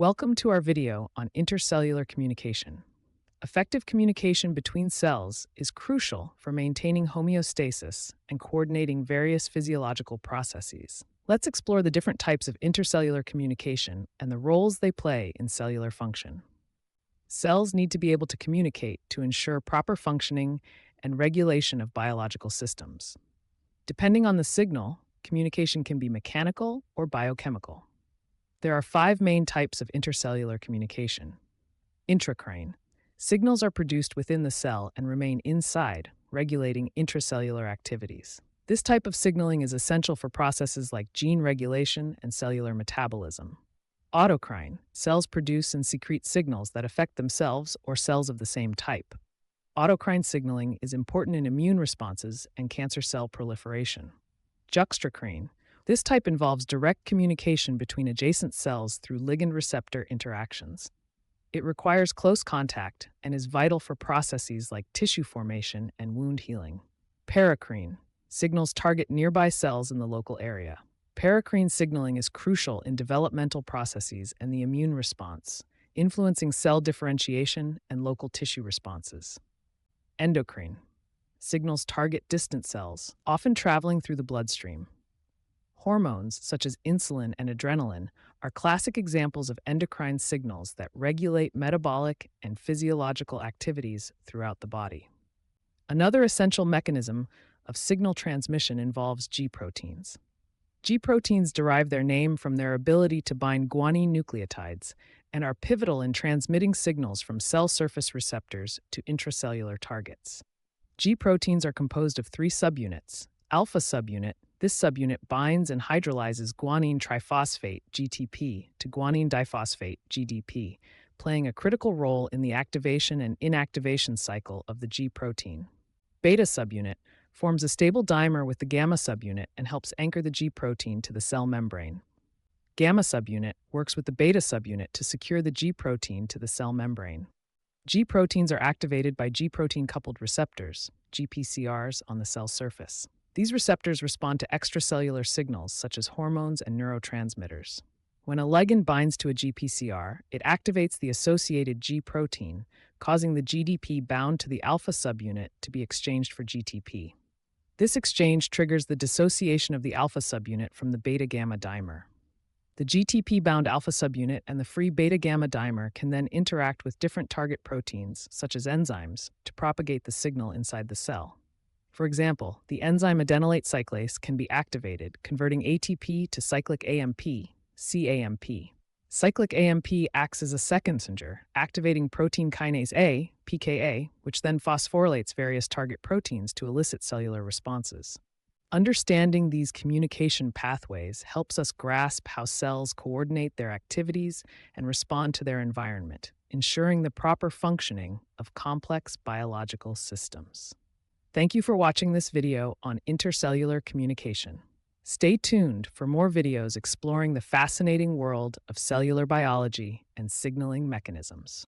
Welcome to our video on intercellular communication. Effective communication between cells is crucial for maintaining homeostasis and coordinating various physiological processes. Let's explore the different types of intercellular communication and the roles they play in cellular function. Cells need to be able to communicate to ensure proper functioning and regulation of biological systems. Depending on the signal, communication can be mechanical or biochemical. There are five main types of intercellular communication. Intracrine. Signals are produced within the cell and remain inside, regulating intracellular activities. This type of signaling is essential for processes like gene regulation and cellular metabolism. Autocrine. Cells produce and secrete signals that affect themselves or cells of the same type. Autocrine signaling is important in immune responses and cancer cell proliferation. Juxtacrine. This type involves direct communication between adjacent cells through ligand-receptor interactions. It requires close contact and is vital for processes like tissue formation and wound healing. Paracrine. Signals target nearby cells in the local area. Paracrine signaling is crucial in developmental processes and the immune response, influencing cell differentiation and local tissue responses. Endocrine. Signals target distant cells, often traveling through the bloodstream. Hormones, such as insulin and adrenaline, are classic examples of endocrine signals that regulate metabolic and physiological activities throughout the body. Another essential mechanism of signal transmission involves G proteins. G proteins derive their name from their ability to bind guanine nucleotides and are pivotal in transmitting signals from cell surface receptors to intracellular targets. G proteins are composed of three subunits. Alpha subunit. This subunit binds and hydrolyzes guanine triphosphate, GTP, to guanine diphosphate, GDP, playing a critical role in the activation and inactivation cycle of the G protein. Beta subunit forms a stable dimer with the gamma subunit and helps anchor the G protein to the cell membrane. Gamma subunit works with the beta subunit to secure the G protein to the cell membrane. G proteins are activated by G protein-coupled receptors, GPCRs, on the cell surface. These receptors respond to extracellular signals such as hormones and neurotransmitters. When a ligand binds to a GPCR, it activates the associated G protein, causing the GDP bound to the alpha subunit to be exchanged for GTP. This exchange triggers the dissociation of the alpha subunit from the beta-gamma dimer. The GTP-bound alpha subunit and the free beta-gamma dimer can then interact with different target proteins, such as enzymes, to propagate the signal inside the cell. For example, the enzyme adenylate cyclase can be activated, converting ATP to cyclic AMP, CAMP. Cyclic AMP acts as a second-messenger, activating protein kinase A, pKa, which then phosphorylates various target proteins to elicit cellular responses. Understanding these communication pathways helps us grasp how cells coordinate their activities and respond to their environment, ensuring the proper functioning of complex biological systems. Thank you for watching this video on intercellular communication. Stay tuned for more videos exploring the fascinating world of cellular biology and signaling mechanisms.